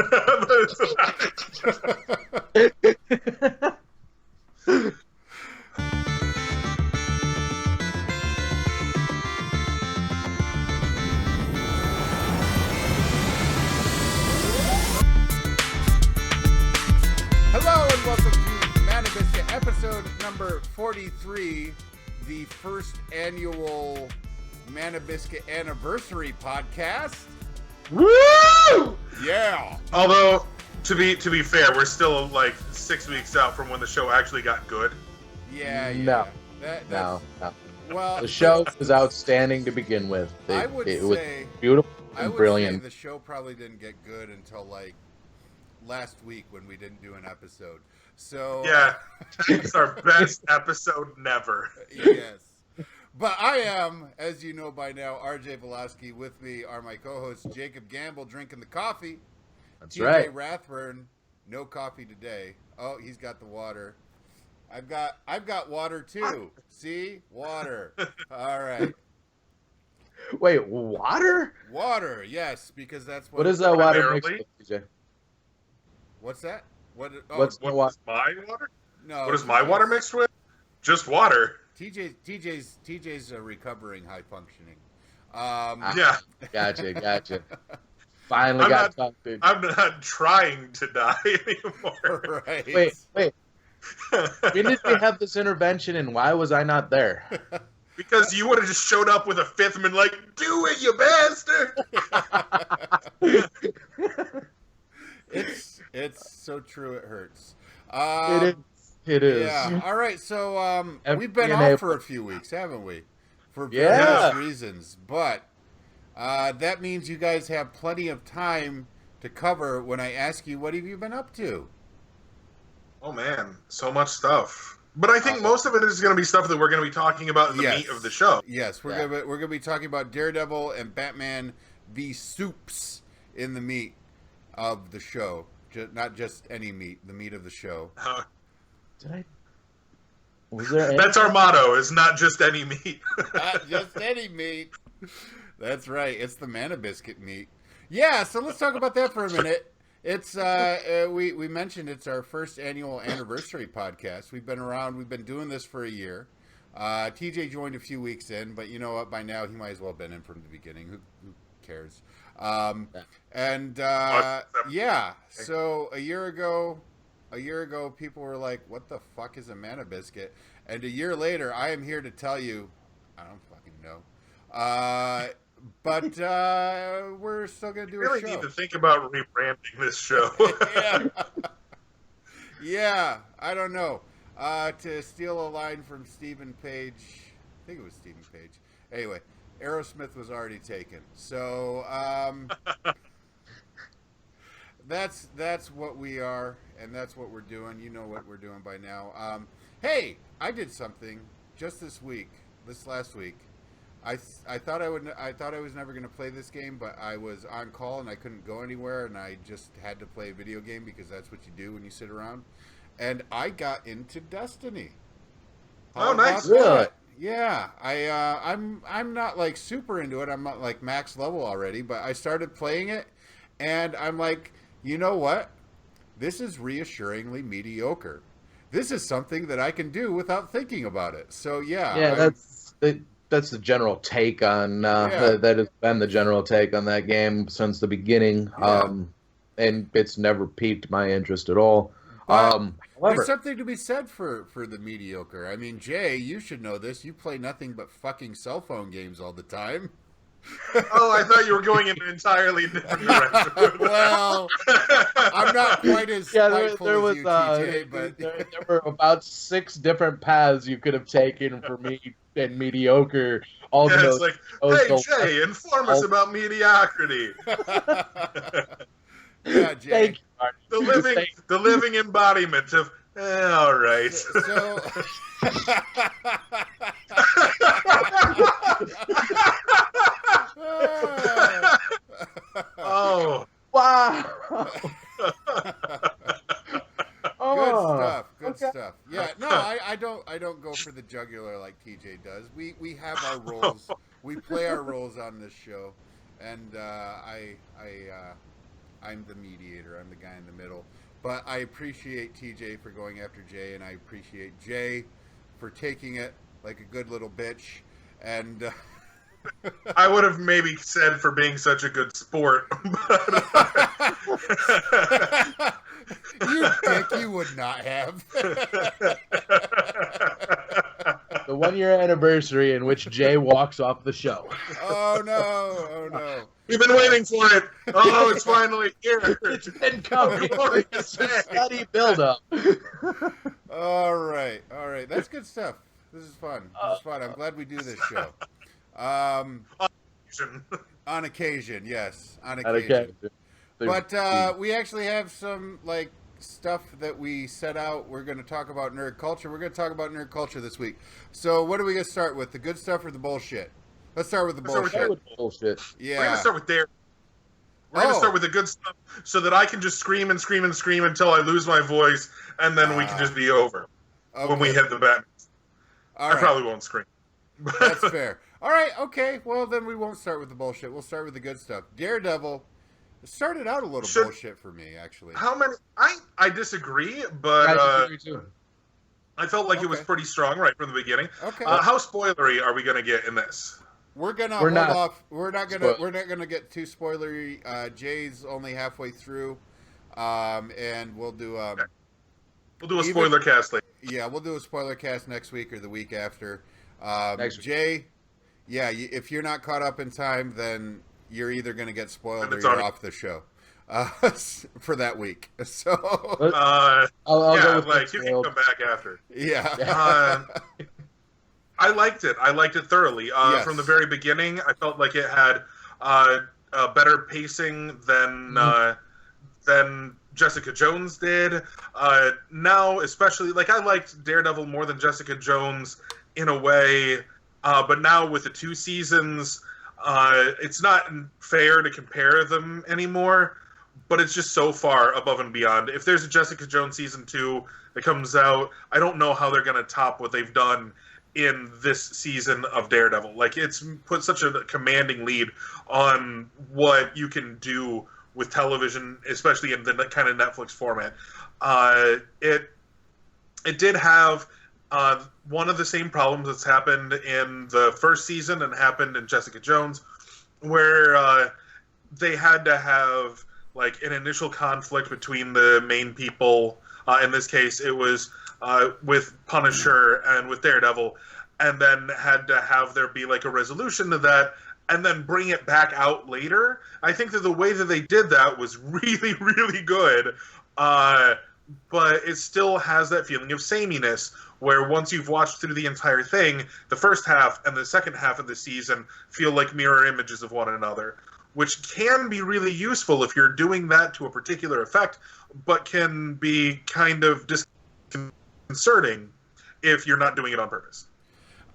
Hello and welcome to Biscuit, episode number 43, the first annual Biscuit anniversary podcast. Woo! Yeah. Although, to be fair, we're still like 6 weeks out from when the show actually got good. Yeah. No. No. Well, the show was outstanding to begin with. It was beautiful and brilliant. Say the show probably didn't get good until like last week when we didn't do an episode. So yeah, it's our best episode never. Yes. But I am, as you know by now, RJ Velasky. With me are my co-hosts Jacob Gamble drinking the coffee. That's TJ right. Rathburn, no coffee today. Oh, he's got the water. I've got water too. See? Water. All right. Wait, water? Water, yes, because that's what is that water mixed Primarily? with, TJ? What's that? What's What is my water? No. What is my water mixed with? Just water. TJ's recovering high functioning. Yeah. Gotcha. Finally got something. I'm not trying to die anymore. Right. Wait. When did we have this intervention and why was I not there? Because you would have just showed up with a fifth and been like, do it, you bastard! It's so true it hurts. It is. Yeah. All right. So we've been FP&A off for a few weeks, haven't we? For various reasons, but that means you guys have plenty of time to cover when I ask you what have you been up to. Oh man, so much stuff. But I think most of it is going to be stuff that we're going to be talking about in the meat of the show. Yes, we're gonna be talking about Daredevil and Batman v Soups in the meat of the show. Not just any meat, the meat of the show. That's our motto, is not just any meat. Not just any meat. That's right. It's the Biscuit meat. Yeah, so let's talk about that for a minute. It's we mentioned it's our first annual anniversary podcast. We've been around. We've been doing this for a year. TJ joined a few weeks in, but you know what? By now he might as well have been in from the beginning. Who cares? Yeah. So a year ago, people were like, "What the fuck is a Biscuit?" And a year later, I am here to tell you, I don't fucking know. But we're still gonna do a show. We really need to think about rebranding this show. Yeah, I don't know. To steal a line from Stephen Page, I think it was Stephen Page. Anyway, Aerosmith was already taken. So that's what we are, and that's what we're doing. You know what we're doing by now. Hey, I did something just this last week. I thought I was never going to play this game, but I was on call and I couldn't go anywhere, and I just had to play a video game because that's what you do when you sit around. And I got into Destiny. Oh, nice! Really? Yeah, I'm not like super into it. I'm not like max level already, but I started playing it, and I'm like, you know what? This is reassuringly mediocre. This is something that I can do without thinking about it. So yeah, that's the general take on that has been the general take on that game since the beginning. Yeah. And it's never piqued my interest at all. There's However, something to be said for the mediocre. I mean, Jay, you should know this. You play nothing but fucking cell phone games all the time. Oh, I thought you were going in an entirely different direction. Well, I'm not quite as spiteful there as was you, TJ, but there were about 6 different paths you could have taken for me and mediocre. Yeah, it's like, hey Jay, inform us about mediocrity. Yeah, Jay. Thank you, Marty. The living embodiment of all right. So Oh wow! Good stuff. Yeah, no, I don't go for the jugular like TJ does. We have our roles. We play our roles on this show, and I'm the mediator. I'm the guy in the middle. But I appreciate TJ for going after Jay, and I appreciate Jay for taking it like a good little bitch. And I would have maybe said for being such a good sport. You dick, you would not have. The 1-year anniversary in which Jay walks off the show. Oh no! Oh no! We've been waiting for it. Oh, it's finally here. It's been coming. It's a steady build-up. All right. That's good stuff. This is fun. I'm glad we do this show. On occasion, yes. On occasion. But we actually have some stuff that we set out. We're going to talk about nerd culture. We're going to talk about nerd culture this week. So what are we going to start with? The good stuff or the bullshit? Let's start with the bullshit. Yeah. We're going to start with We're going to start with the good stuff so that I can just scream and scream and scream until I lose my voice, and then we can just be over when we hit the Batman. I probably won't scream. That's fair. All right, okay. Well, then we won't start with the bullshit. We'll start with the good stuff. Daredevil started out a little bullshit for me, actually. How many? I disagree, but I disagree too. I felt like it was pretty strong right from the beginning. Okay. How spoilery are we going to get in this? We're gonna hold off. We're not gonna get too spoilery. Jay's only halfway through, and we'll do a spoiler cast later. Yeah, we'll do a spoiler cast next week or the week after. Next week. Jay, if you're not caught up in time, then you're either going to get spoiled or you're off the show for that week. So I'll go with you can come back after. Yeah. I liked it. I liked it thoroughly. Yes. From the very beginning, I felt like it had a better pacing than Jessica Jones did. Now, especially, I liked Daredevil more than Jessica Jones in a way, but now with the 2 seasons, it's not fair to compare them anymore, but it's just so far above and beyond. If there's a Jessica Jones season 2 that comes out, I don't know how they're going to top what they've done in this season of Daredevil. It's put such a commanding lead on what you can do with television, especially in the kind of Netflix format. It did have one of the same problems that's happened in the first season and happened in Jessica Jones, where they had to have an initial conflict between the main people. In this case, it was with Punisher and with Daredevil, and then had to have there be a resolution to that, and then bring it back out later. I think that the way that they did that was really, really good, but it still has that feeling of sameness, where once you've watched through the entire thing, the first half and the second half of the season feel like mirror images of one another, which can be really useful if you're doing that to a particular effect, but can be kind of disconcerting if you're not doing it on purpose.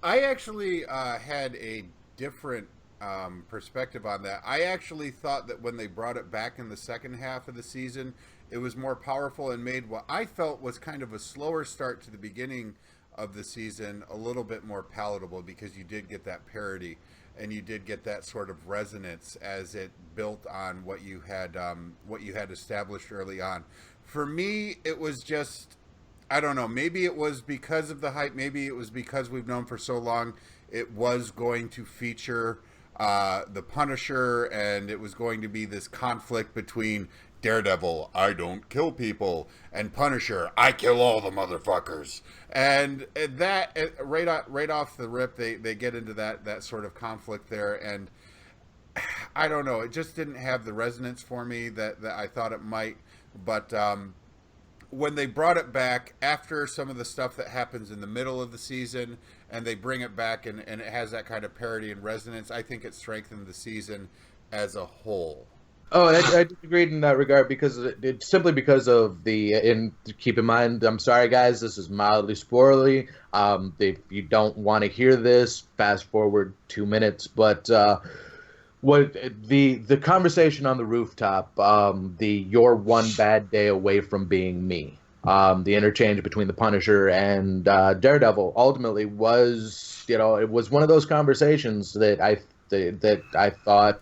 I actually had a different perspective on that. I actually thought that when they brought it back in the second half of the season, it was more powerful and made what I felt was kind of a slower start to the beginning of the season a little bit more palatable, because you did get that parody and you did get that sort of resonance as it built on what you had established early on. For me, it was just, I don't know, maybe it was because of the hype, maybe it was because we've known for so long it was going to feature the Punisher, and it was going to be this conflict between Daredevil, I don't kill people, and Punisher, I kill all the motherfuckers. And that, right off the rip, they get into that sort of conflict there, and I don't know, it just didn't have the resonance for me that I thought it might. But when they brought it back after some of the stuff that happens in the middle of the season, and they bring it back and it has that kind of parody and resonance, I think it strengthened the season as a whole. Oh, I disagreed in that regard, because it's simply because of and keep in mind, I'm sorry guys, this is mildly spoilery. If you don't want to hear this, fast forward 2 minutes. But what the conversation on the rooftop, you're one bad day away from being me, the interchange between the Punisher and Daredevil ultimately was, it was one of those conversations that I thought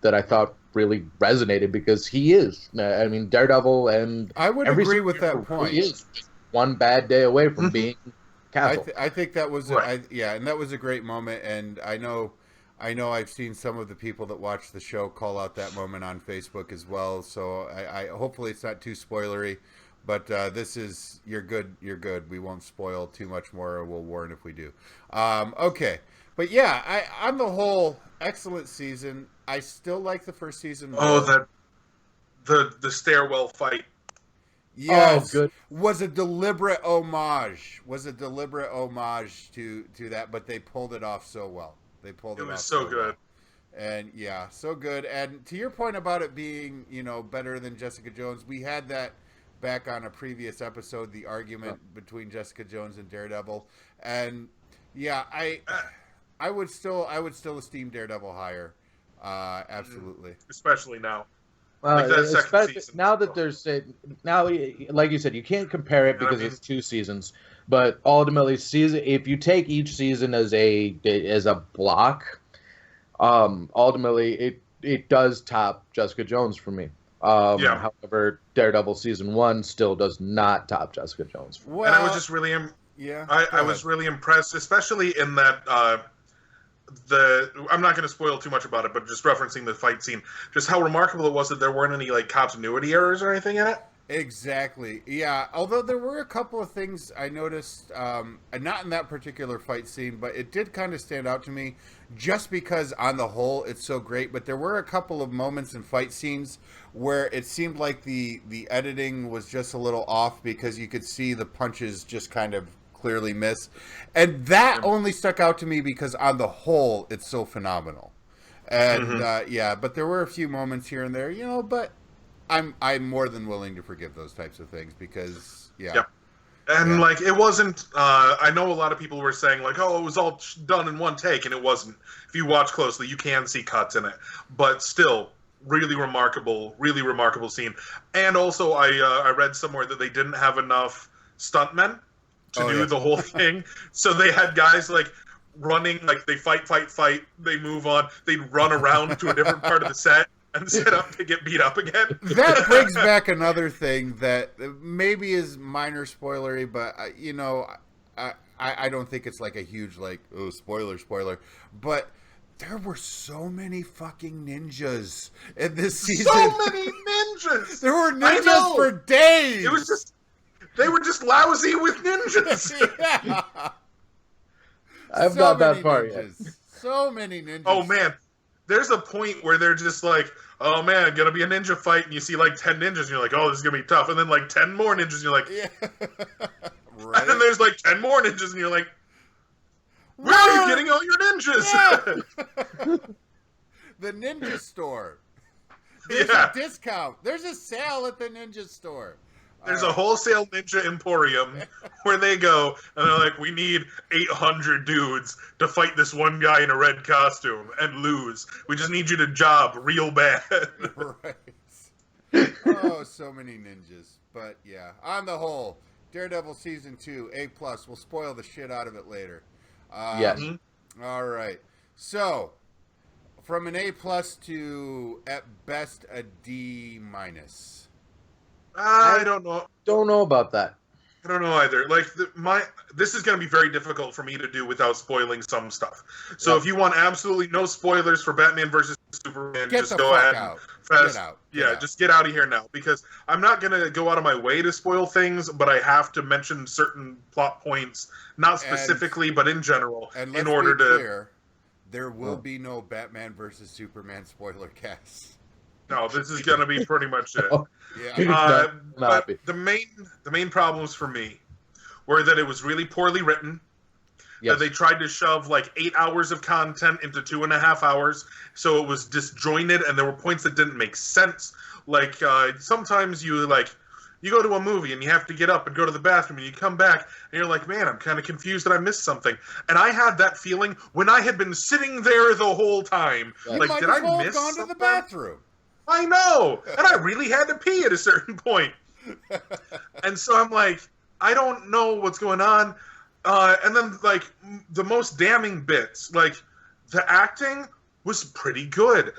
that I thought really resonated because he is. I mean, Daredevil and I would every agree with that superhero point. really is just one bad day away from being I, canceled. I think that was Right. and that was a great moment. And I know I've seen some of the people that watch the show call out that moment on Facebook as well. So I hopefully it's not too spoilery. But this is you're good. You're good. We won't spoil too much more. Or we'll warn if we do. Okay, but yeah, on the whole, excellent season. I still like the first season more. Oh, that the stairwell fight. Yes, Oh, good. was a deliberate homage. Was a deliberate homage to that, but they pulled it off so well. They pulled it It was off so well. good. And yeah, so good. And to your point about it being, better than Jessica Jones, we had that back on a previous episode, the argument between Jessica Jones and Daredevil. And yeah, I would still esteem Daredevil higher. Absolutely. Especially now. Like that second especially season. now that there's now, like you said, you can't compare it You know what because I mean? it's 2 seasons. But ultimately, if you take each season as a block, ultimately it does top Jessica Jones for me. Yeah. However, Daredevil season 1 still does not top Jessica Jones. For me. Well, And I was just really, yeah. I was really impressed, especially in that I'm not going to spoil too much about it, but just referencing the fight scene, just how remarkable it was that there weren't any like continuity errors or anything in it. Exactly. Yeah. Although there were a couple of things I noticed, not in that particular fight scene, but it did kind of stand out to me just because on the whole it's so great. But there were a couple of moments in fight scenes where it seemed like the editing was just a little off because you could see the punches just kind of clearly miss. And that only stuck out to me because on the whole it's so phenomenal. And yeah, but there were a few moments here and there, but I'm more than willing to forgive those types of things because Yep. And Yeah. like it wasn't. I know a lot of people were saying like, "Oh, it was all done in one take," and it wasn't. If you watch closely, you can see cuts in it, but still, really remarkable scene. And also, I read somewhere that they didn't have enough stuntmen to do the whole thing, so they had guys like running, like they fight, they move on, they'd run around to a different part of the set and set up to get beat up again. That brings back another thing that maybe is minor spoilery, but I don't think it's like a huge spoiler. But there were so many fucking ninjas in this season. So many ninjas. There were I ninjas know. for days. It was just they were just lousy with ninjas. yeah. I'm So not that many far yet. ninjas. So many ninjas. Oh man, there's a point where they're just like, "Oh man, gonna be a ninja fight," and you see like 10 ninjas, and you're like, "Oh, this is gonna be tough." And then like 10 more ninjas, and you're like, Yeah. and then Right. there's like 10 more ninjas, and you're like, "Where are you getting all your ninjas?" Yeah. The ninja store. There's Yeah. a discount. There's a sale at the ninja store. There's a wholesale ninja emporium where they go and they're like, "We need 800 dudes to fight this one guy in a red costume and lose. We just need you to job real bad." Right. Oh, so many ninjas. But yeah, on the whole, Daredevil season 2, A+. We'll spoil the shit out of it later. Yes. All right. So, from an A+ to at best a D-. I don't know. Don't know about that. I don't know either. Like this is going to be very difficult for me to do without spoiling some stuff. So if you want absolutely no spoilers for Batman versus Superman, Get just the go fuck ahead. out. Fast, Get out. yeah, Get out. just get out of here now because I'm not going to go out of my way to spoil things, but I have to mention certain plot points, not specifically, but in general, And let's in order be to. clear, there will be no Batman versus Superman spoiler cast. No, this is going to be pretty much it. Yeah. No, not be. But the main problems for me were that it was really poorly written. Yes. That they tried to shove like 8 hours of content into 2.5 hours, so it was disjointed, and there were points that didn't make sense. Like sometimes you go to a movie and you have to get up and go to the bathroom, and you come back and you're like, "Man, I'm kind of confused that I missed something." And I had that feeling when I had been sitting there the whole time. You Like, might did as I well have miss gone something? to the bathroom. I know, and I really had to pee at a certain point. And so I'm like, I don't know what's going on. And then, like, the most damning bits, like, the acting was pretty good.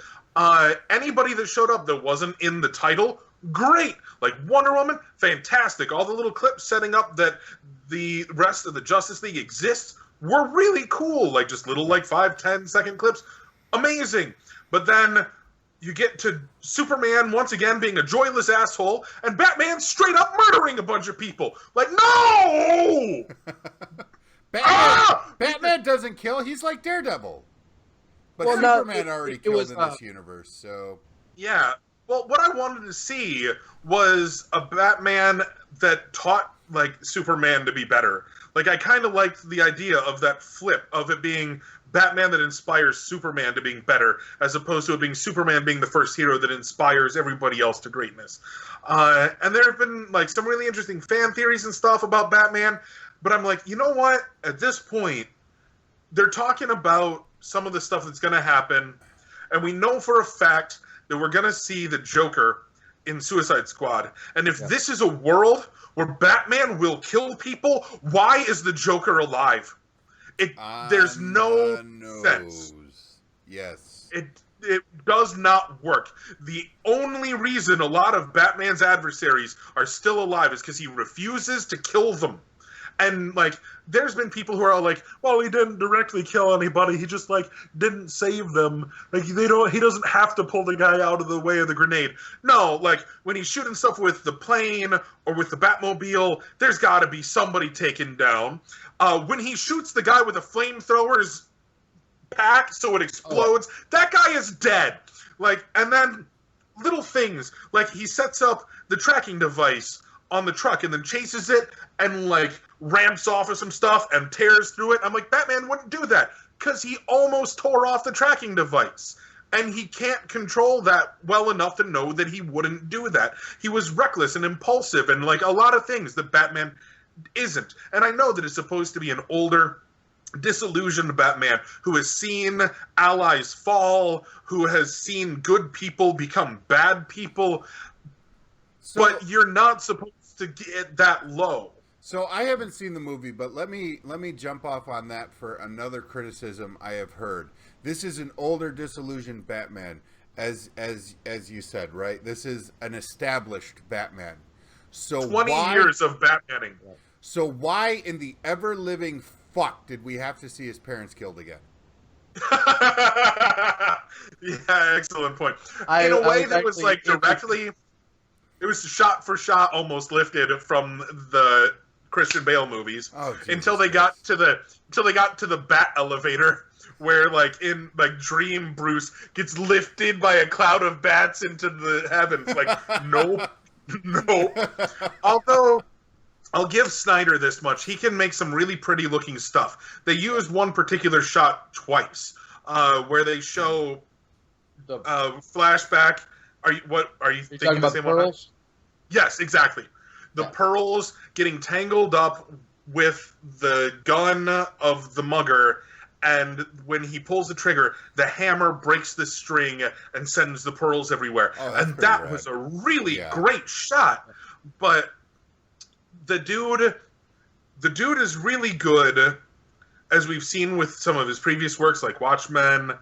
Anybody that showed up that wasn't in the title, great. Like Wonder Woman, fantastic. All the little clips setting up that the rest of the Justice League exists were really cool. Like just little 5-10 second clips, amazing. But then you get to Superman once again being a joyless asshole, and Batman straight up murdering a bunch of people. Like, no! Batman doesn't kill. He's like Daredevil. But Superman already killed in this universe, so... Yeah. Well, what I wanted to see was a Batman that taught, Superman to be better. Like, I kind of liked the idea of that flip, of it being Batman that inspires Superman to being better, as opposed to it being Superman being the first hero that inspires everybody else to greatness. And there have been, some really interesting fan theories and stuff about Batman, but I'm like, you know what? At this point, they're talking about some of the stuff that's going to happen, and we know for a fact that we're going to see the Joker in Suicide Squad. And if this is a world where Batman will kill people, why is the Joker alive? There's no sense. Yes. It does not work. The only reason a lot of Batman's adversaries are still alive is because he refuses to kill them. And, there's been people who are all like, well, he didn't directly kill anybody. He just, didn't save them. He doesn't have to pull the guy out of the way of the grenade. No, when he's shooting stuff with the plane or with the Batmobile, there's got to be somebody taken down. When he shoots the guy with the flamethrower's pack so it explodes, that guy is dead. And then little things, he sets up the tracking device on the truck and then chases it and, ramps off of some stuff and tears through it. I'm like, Batman wouldn't do that because he almost tore off the tracking device. And he can't control that well enough to know that he wouldn't do that. He was reckless and impulsive and, a lot of things that Batman isn't. And I know that it's supposed to be an older, disillusioned Batman who has seen allies fall, who has seen good people become bad people, but you're not supposed to get that low. So I haven't seen the movie, but let me jump off on that for another criticism I have heard. This is an older, disillusioned Batman, as you said, right? This is an established Batman. So 20 years of Batmaning. So why in the ever-living fuck did we have to see his parents killed again? Yeah, excellent point. In a way that was directly... It was shot for shot almost lifted from the Christian Bale movies until they got to the bat elevator where in Dream Bruce gets lifted by a cloud of bats into the heavens. No. Although I'll give Snyder this much, he can make some really pretty looking stuff. They used one particular shot twice where they show flashback. Are you thinking about the pearls? Yes, exactly. The pearls getting tangled up with the gun of the mugger, and when he pulls the trigger, the hammer breaks the string and sends the pearls everywhere. And that was a really great shot. But the dude is really good, as we've seen with some of his previous works like Watchmen,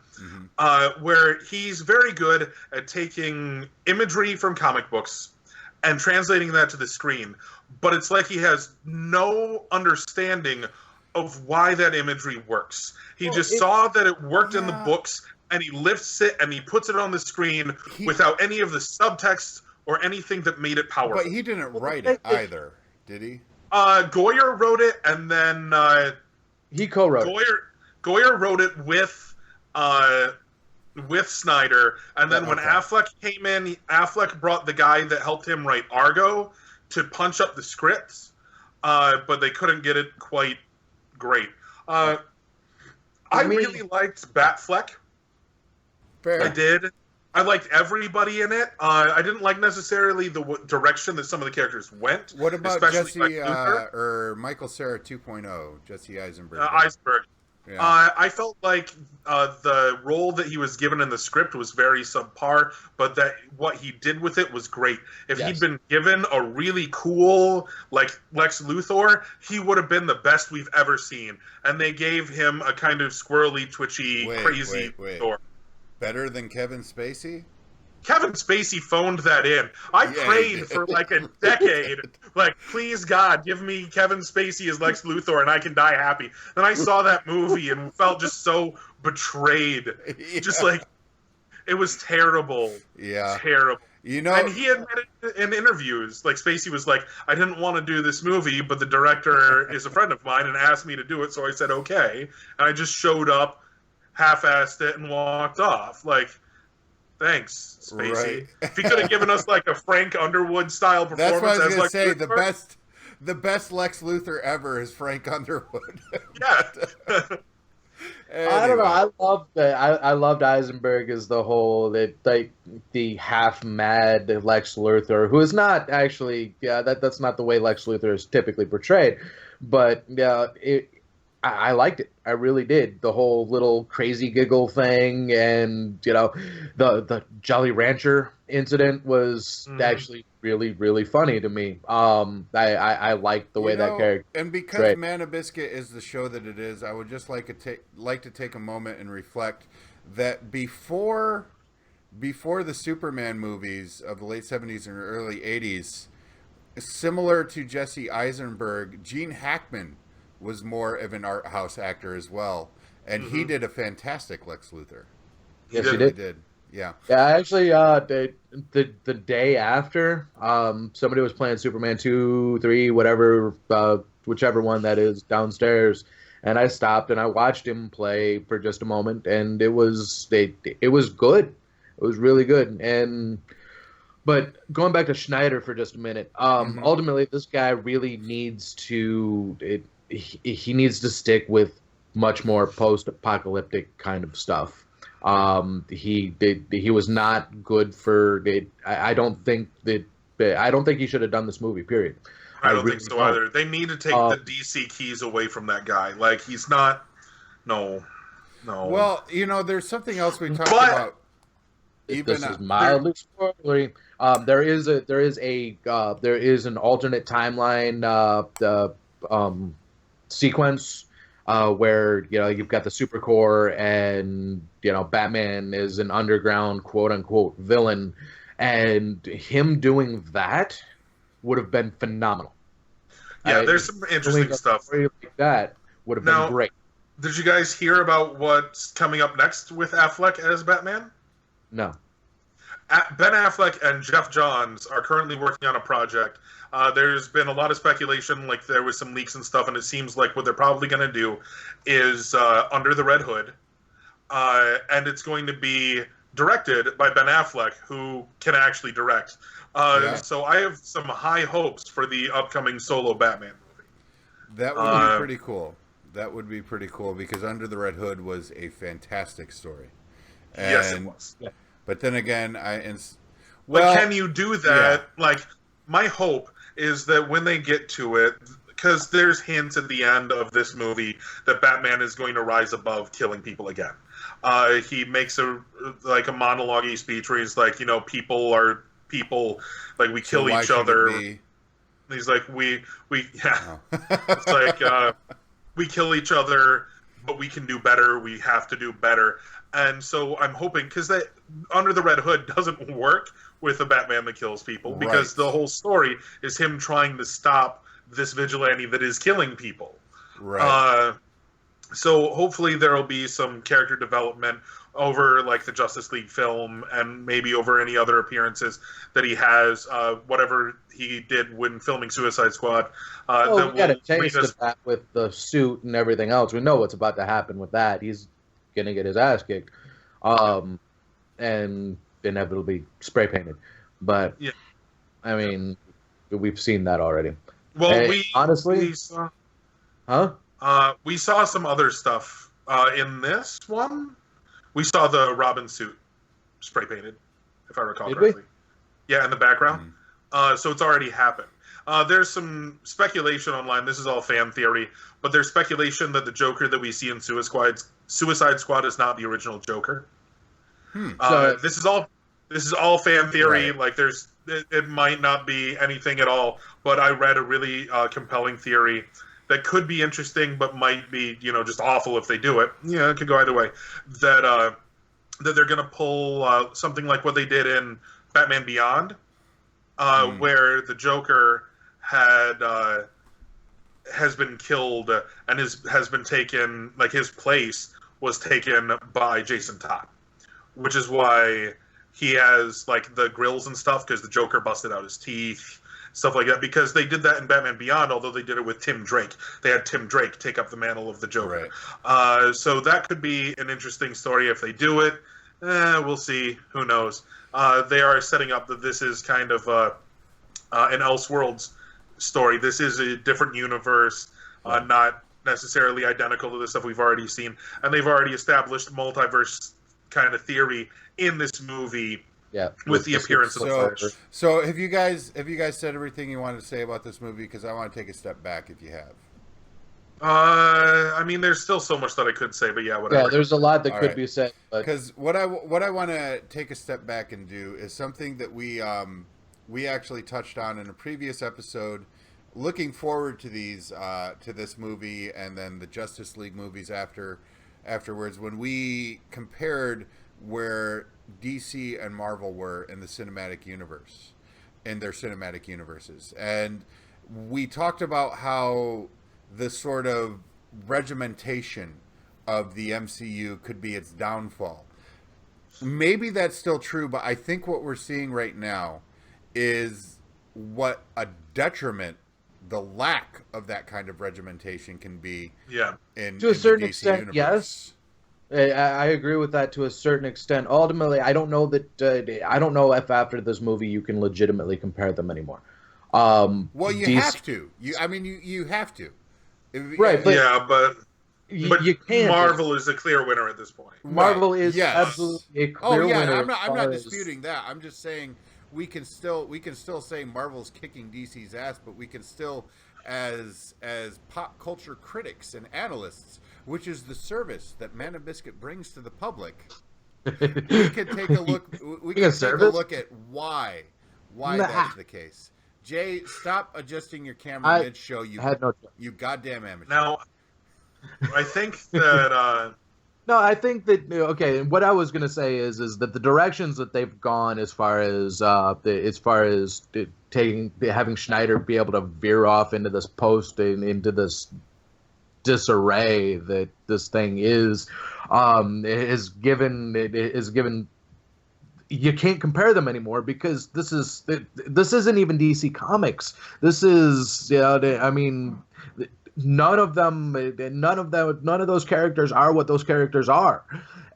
where he's very good at taking imagery from comic books and translating that to the screen. But it's like he has no understanding of why that imagery works. He saw that it worked in the books, and he lifts it and he puts it on the screen without any of the subtext or anything that made it powerful. But he didn't write it either, did he? Goyer wrote it, and then... he co-wrote it. Goyer wrote it with Snyder, and then when Affleck came in, Affleck brought the guy that helped him write Argo to punch up the scripts, but they couldn't get it quite great. I really liked Batfleck. Fair. I did. I liked everybody in it. I didn't like necessarily the direction that some of the characters went. What about Jesse or Michael Cera 2.0, Jesse Eisenberg? Eisenberg. Yeah. I felt like the role that he was given in the script was very subpar, but that what he did with it was great. If he'd been given a really cool, Lex Luthor, he would have been the best we've ever seen. And they gave him a kind of squirrely, twitchy, crazy Luthor. Better than Kevin Spacey? Kevin Spacey phoned that in. I Yeah, he prayed did. for like a decade, like, please God, give me Kevin Spacey as Lex Luthor and I can die happy. Then I saw that movie and felt just so betrayed. Yeah. Just like, it was terrible. Yeah. Terrible. You know, And he admitted in interviews, like Spacey was like, I didn't want to do this movie, but the director is a friend of mine and asked me to do it, so I said okay. And I just showed up, half-assed it, and walked off. Like, thanks, Spacey. Right. If he could have given us like a Frank Underwood style that's performance what I was as going to Lex say. Luthor, The best Lex Luthor ever is Frank Underwood. yeah. I don't know. Anyway. I love that. I loved Eisenberg as the whole like the half mad Lex Luthor, who is not actually. Yeah, that's not the way Lex Luthor is typically portrayed. But yeah, I liked it. I really did. The whole little crazy giggle thing, and the Jolly Rancher incident was actually really, really funny to me. I liked the way that character. And because Right. Man of Biscuit is the show that it is, I would just like to take a moment and reflect that before the Superman movies of the late 70s and early 80s, similar to Jesse Eisenberg, Gene Hackman was more of an art house actor as well, and he did a fantastic Lex Luthor. Yes, did. he Really did. Yeah. Yeah, actually, the day after, somebody was playing Superman 2, 3, whatever, whichever one that is downstairs, and I stopped and I watched him play for just a moment, and it was good. It was really good. But going back to Schneider for just a minute, ultimately, this guy really needs to he needs to stick with much more post-apocalyptic kind of stuff. He was not good for it. I don't think he should have done this movie. Period. I don't really think so don't. either. They need to take the DC keys away from that guy. Like, he's not. No. Well, there's something else we talked But- about. This is mildly spoilery. There is an alternate timeline sequence where you've got the Supercorps and Batman is an underground quote unquote villain, and him doing that would have been phenomenal. Yeah, there's some interesting stuff. Like that would have Now- been great. Did you guys hear about what's coming up next with Affleck as Batman? No. Ben Affleck and Jeff Johns are currently working on a project. There's been a lot of speculation, like there was some leaks and stuff, and it seems like what they're probably going to do is Under the Red Hood, and it's going to be directed by Ben Affleck, who can actually direct. Yeah. So I have some high hopes for the upcoming solo Batman movie. That would be pretty cool. That would be pretty cool because Under the Red Hood was a fantastic story. Yes, it was. Yeah. But then again, But can you do that? Yeah. Like, my hope is that when they get to it, because there's hints at the end of this movie that Batman is going to rise above killing people again. He makes a monologue-y speech where he's like, people are people, like, we kill each other. He's like, it's like, we kill each other, but we can do better. We have to do better. And so I'm hoping, because that Under the Red Hood doesn't work with a Batman that kills people, because the whole story is him trying to stop this vigilante that is killing people. Right. So hopefully there will be some character development over like the Justice League film and maybe over any other appearances that he has, whatever he did when filming Suicide Squad. We got a taste of that with the suit and everything else. We know what's about to happen with that. He's going to get his ass kicked. And inevitably spray painted. But, yeah. I mean, we've seen that already. Well, honestly... we saw some other stuff in this one. We saw the Robin suit spray painted, if I recall correctly. Yeah, in the background. So it's already happened. There's some speculation online. This is all fan theory, but there's speculation that the Joker that we see in Suicide Squad is not the original Joker. So this is all fan theory. Right. Like it might not be anything at all. But I read a really compelling theory that could be interesting, but might be just awful if they do it. Yeah, it could go either way. That that they're going to pull something like what they did in Batman Beyond, where the Joker has been killed and has been taken, like his place was taken by Jason Todd, which is why he has like the grills and stuff, because the Joker busted out his teeth, stuff like that, because they did that in Batman Beyond, although they did it with Tim Drake. They had Tim Drake take up the mantle of the Joker. Right. So that could be an interesting story if they do it. We'll see. Who knows? They are setting up that this is kind of an Elseworlds story. This is a different universe, not necessarily identical to the stuff we've already seen. And they've already established multiverse kind of theory in this movie. Yeah, with the appearance of the Flash. So have you guys said everything you wanted to say about this movie? Because I want to take a step back if you have. I mean, there's still so much that I could say, but yeah, whatever. Yeah, there's a lot that could be said. Because what I want to take a step back and do is something that we actually touched on in a previous episode. Looking forward to these to this movie and then the Justice League movies afterwards, when we compared where DC and Marvel were in the cinematic universe, in their cinematic universes, and we talked about how the sort of regimentation of the MCU could be its downfall. Maybe that's still true, but I think what we're seeing right now is what a detriment the lack of that kind of regimentation can be. Yeah, to a certain DC extent, universe. yes. I agree with that to a certain extent. Ultimately, I don't know that. I don't know if after this movie you can legitimately compare them anymore. Well, you DC, have to. You have to. Right, but yeah, but you can't. Marvel is a clear winner at this point. Marvel is absolutely a clear winner. I'm not disputing that. I'm just saying we can still say Marvel's kicking DC's ass, but we can still, as pop culture critics and analysts, which is the service that Man and Biscuit brings to the public, we can take a look. We can take a look at why that's the case. Jay, stop adjusting your camera mid-show. You goddamn amateur. Now, I think that. No, I think that okay. What I was gonna say is that the directions that they've gone as far as having Schneider be able to veer off into this into this disarray that this thing is given. You can't compare them anymore because this isn't even DC Comics. This is I mean, none of those characters are what those characters are,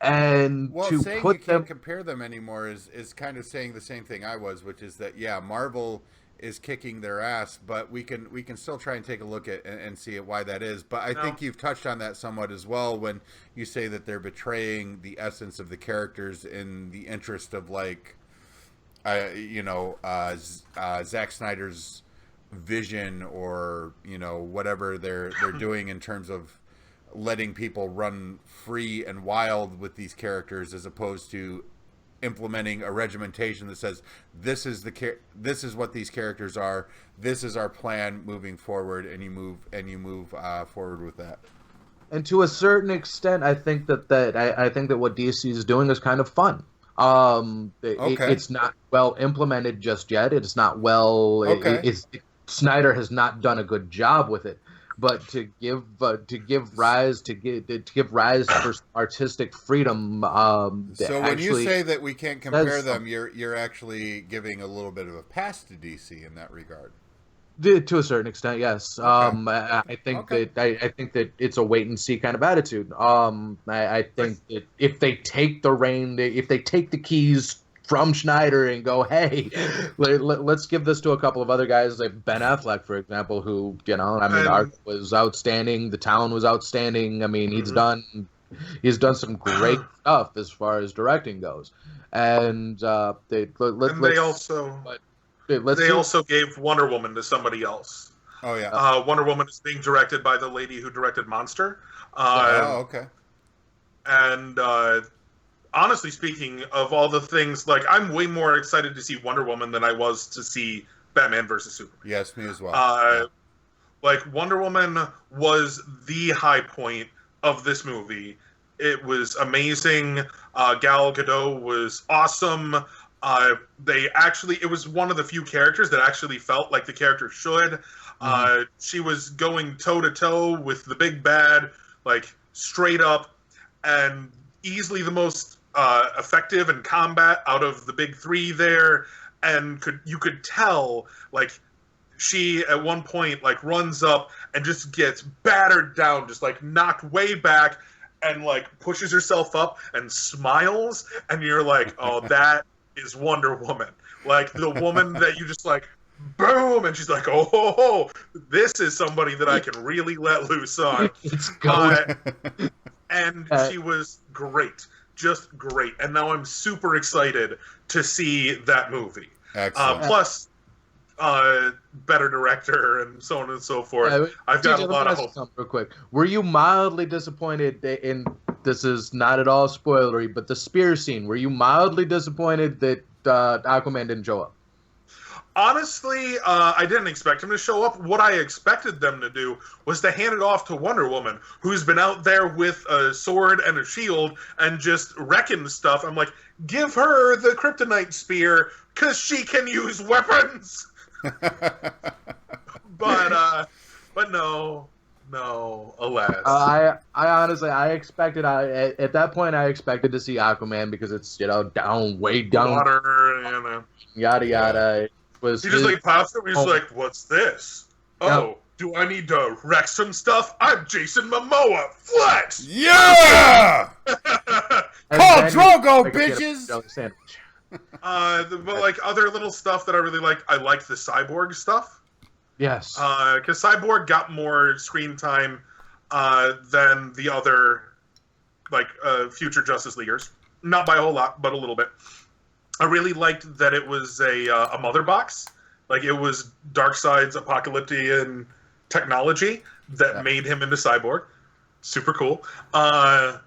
and to saying put you can't compare them anymore is kind of saying the same thing I was, which is that Marvel is kicking their ass, but we can still try and take a look at and see why that is. But I think you've touched on that somewhat as well when you say that they're betraying the essence of the characters in the interest of Zack Snyder's vision, or whatever they're doing in terms of letting people run free and wild with these characters, as opposed to implementing a regimentation that says this is what these characters are, this is our plan moving forward, and you move forward with that. And to a certain extent, I think that what DC is doing is kind of fun. It's not well implemented just yet. It's not well. Snyder has not done a good job with it. But to give rise for artistic freedom. So when you say that we can't compare them, you're actually giving a little bit of a pass to DC in that regard. To a certain extent, yes. Okay. I think that it's a wait and see kind of attitude. I think that if they take the keys from Schneider and go, hey, let's give this to a couple of other guys like Ben Affleck, for example, who, Art was outstanding. The Town was outstanding. I mean, he's done some great stuff as far as directing goes. And they also gave Wonder Woman to somebody else. Oh, yeah. Wonder Woman is being directed by the lady who directed Monster. Okay. And honestly speaking, of all the things, I'm way more excited to see Wonder Woman than I was to see Batman vs. Superman. Yes, me as well. Wonder Woman was the high point of this movie, It was amazing. Gal Gadot was awesome. It was one of the few characters that actually felt like the character should. She was going toe to toe with the big bad, like straight up, and easily the most effective in combat out of the big three there. And you could tell, like, she at one point like runs up and just gets battered down, just like knocked way back, and like pushes herself up and smiles, and you're like, oh, that is Wonder Woman. Like the woman that you just like, boom, and she's like, oh, this is somebody that I can really let loose on. And she was great, just great. And now I'm super excited to see that movie. Excellent. Plus, better director and so on and so forth. I've got a lot of hope. Real quick, were you mildly disappointed in? This is not at all spoilery, but the spear scene. Were you mildly disappointed that Aquaman didn't show up? Honestly, I didn't expect him to show up. What I expected them to do was to hand it off to Wonder Woman, who's been out there with a sword and a shield and just wrecking stuff. I'm like, give her the kryptonite spear, because she can use weapons. But no, alas. I honestly, expected, at that point, I expected to see Aquaman because it's, way down. Water, yada yada. He just like pops it. He's like, "What's this? Oh, do I need to wreck some stuff? I'm Jason Momoa. Flex. Yeah. Call Drogo, bitches. But like other little stuff that I really like. I like the Cyborg stuff. Yes. Because Cyborg got more screen time than the other like future Justice Leaguers. Not by a whole lot, but a little bit. I really liked that it was a mother box. Like, it was Darkseid's Apocalyptian technology that made him into Cyborg. Super cool. The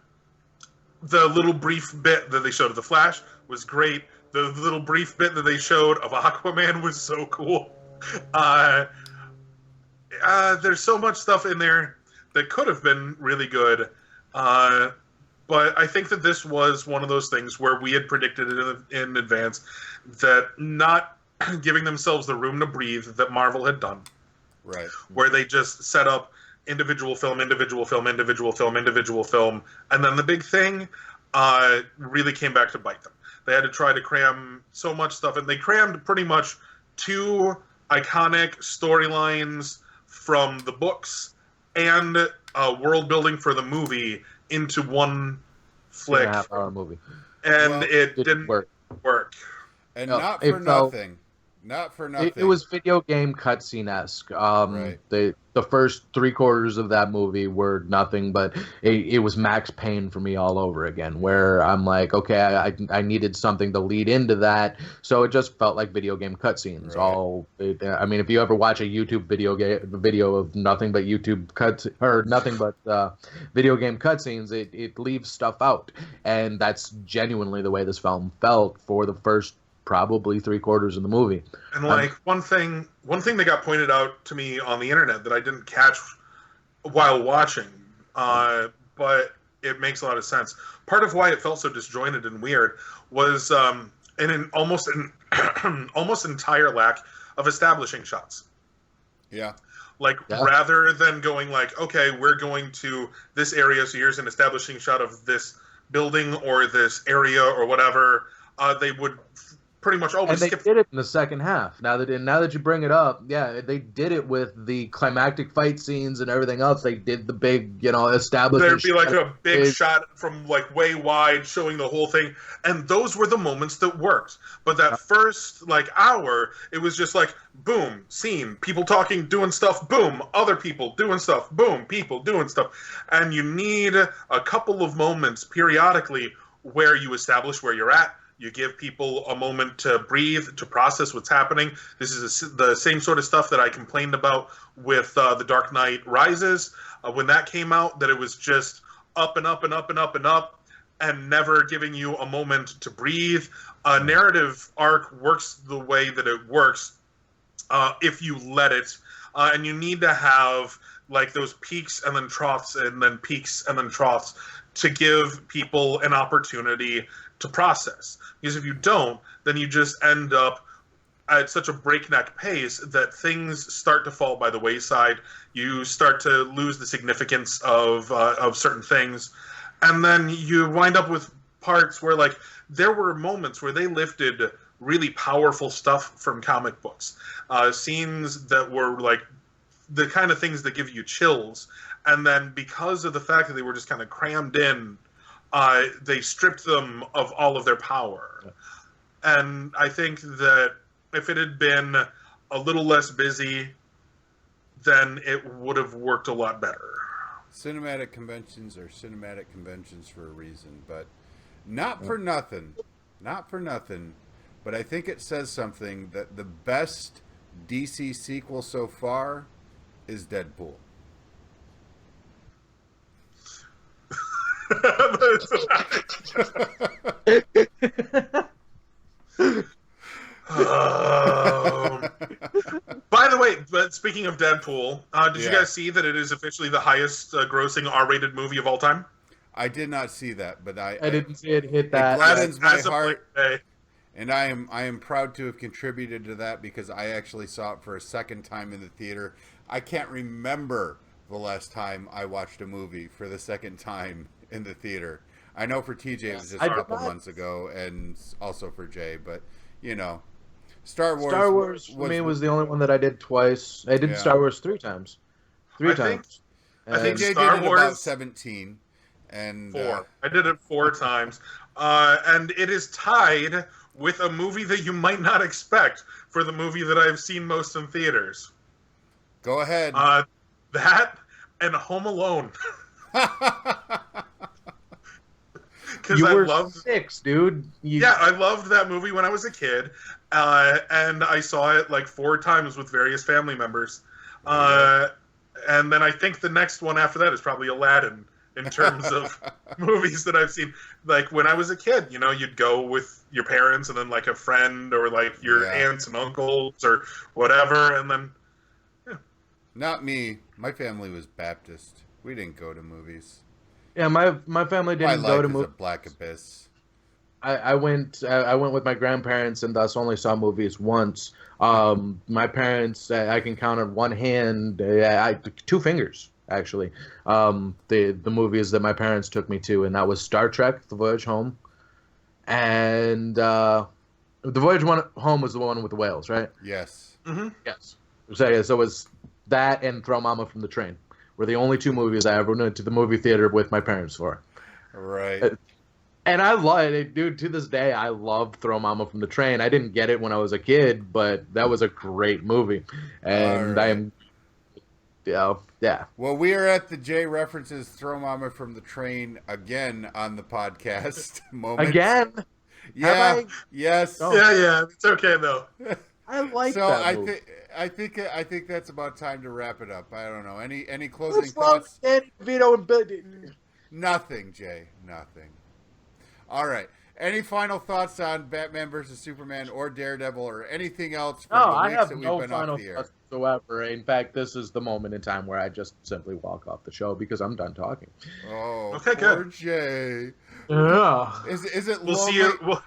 little brief bit that they showed of the Flash was great. The little brief bit that they showed of Aquaman was so cool. There's so much stuff in there that could have been really good. But I think that this was one of those things where we had predicted it in advance, that not giving themselves the room to breathe that Marvel had done. Right. Where they just set up individual film, and then the big thing really came back to bite them. They had to try to cram so much stuff, and they crammed pretty much 2 iconic storylines from the books and world building for the movie into one flick. 2.5-hour movie. And it didn't work. And not for nothing. Not for nothing. It was video game cutscene-esque. Right. The first 3/4 of that movie were nothing, but it was Max Payne for me all over again, where I'm like, okay, I needed something to lead into that, so it just felt like video game cutscenes. Right. I mean, if you ever watch a YouTube video of nothing but YouTube cuts or nothing but video game cutscenes, it leaves stuff out, and that's genuinely the way this film felt for the first probably 3/4 of the movie. And like one thing that got pointed out to me on the internet that I didn't catch while watching, but it makes a lot of sense. Part of why it felt so disjointed and weird was an almost entire lack of establishing shots. Yeah. Rather than going like, okay, we're going to this area, so here's an establishing shot of this building or this area or whatever, they would pretty much always skip. And they did it in the second half. Now that you bring it up, yeah, they did it with the climactic fight scenes and everything else. They did the big, establishing. There'd be like a big shot from like way wide showing the whole thing, and those were the moments that worked. But that first like hour, it was just like boom, scene, people talking, doing stuff, boom, other people doing stuff, boom, people doing stuff, and you need a couple of moments periodically where you establish where you're at. You give people a moment to breathe, to process what's happening. This is the same sort of stuff that I complained about with The Dark Knight Rises. When that came out, that it was just up and up and up and up and up, and never giving you a moment to breathe. A narrative arc works the way that it works if you let it. And you need to have like those peaks and then troughs and then peaks and then troughs to give people an opportunity to process. Because if you don't, then you just end up at such a breakneck pace that things start to fall by the wayside. You start to lose the significance of certain things, and then you wind up with parts where, like, there were moments where they lifted really powerful stuff from comic books, scenes that were like the kind of things that give you chills, and then because of the fact that they were just kind of crammed in, they stripped them of all of their power. Yeah. And I think that if it had been a little less busy, then it would have worked a lot better. Cinematic conventions are cinematic conventions for a reason, but not for nothing. Not for nothing. But I think it says something that the best DC sequel so far is Deadpool. By the way, but speaking of Deadpool, did you guys see that it is officially the highest grossing R-rated movie of all time? I did not see that, but I didn't see it hit that. It gladdens my heart, and I am proud to have contributed to that because I actually saw it for a second time in the theater. I can't remember the last time I watched a movie for the second time in the theater. I know for TJ it was just a couple months ago, and also for Jay, but you know, Star Wars for me was the only one that I did twice. I did Star Wars 3 times. I think Jay Star did it Wars about 17. And 4. I did it 4 times. And it is tied with a movie that you might not expect for the movie that I've seen most in theaters. Go ahead. That and Home Alone. You were 6, dude. Yeah, I loved that movie when I was a kid. And I saw it like 4 times with various family members. And then I think the next one after that is probably Aladdin. In terms of movies that I've seen, like when I was a kid, you know, you'd go with your parents and then like a friend or like your aunts and uncles or whatever, and then Not me. My family was Baptist. We didn't go to movies. Yeah, my family didn't go to movies. A black abyss. I went with my grandparents and thus only saw movies once. My parents, I can count on one hand, 2 fingers. Actually, the movies that my parents took me to, and that was Star Trek: The Voyage Home, and The Voyage Home was the one with the whales, right? Yes. Mm-hmm. Yes. So it was that and Throw Mama from the Train were the only 2 movies I ever went to the movie theater with my parents for. Right. And I love it, dude. To this day, I love Throw Mama from the Train. I didn't get it when I was a kid, but that was a great movie, and I am. Yeah. Well, we are at the J references Throw Mama from the Train again on the podcast moment. Again? Yeah. Yes. Oh. Yeah. It's okay though. I like so that movie. I think that's about time to wrap it up. I don't know. Any closing thoughts? Vito and Billy. Nothing, Jay. Nothing. All right. Any final thoughts on Batman versus Superman or Daredevil or anything else from the weeks that we've been off the air? Whatsoever. In fact, this is the moment in time where I just simply walk off the show because I'm done talking. Oh, okay, poor good. Jay. Yeah. Is it we'll lonely? See you.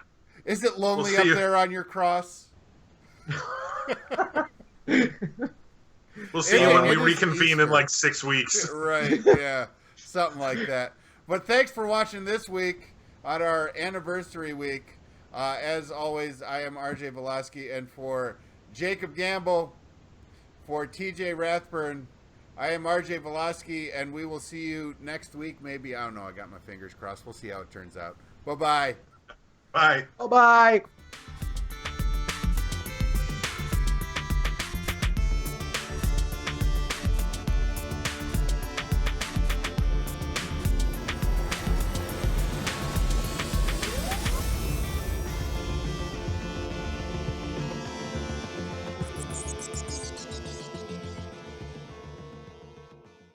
Is it lonely up there on your cross? We'll see you when we reconvene in like 6 weeks. Right, yeah. Something like that. But thanks for watching this week on our anniversary week. As always, I am RJ Velasky, and for Jacob Gamble, for TJ Rathburn, I am RJ Velasky, and we will see you next week, maybe. I don't know. I got my fingers crossed. We'll see how it turns out. Bye-bye. Bye. Bye-bye.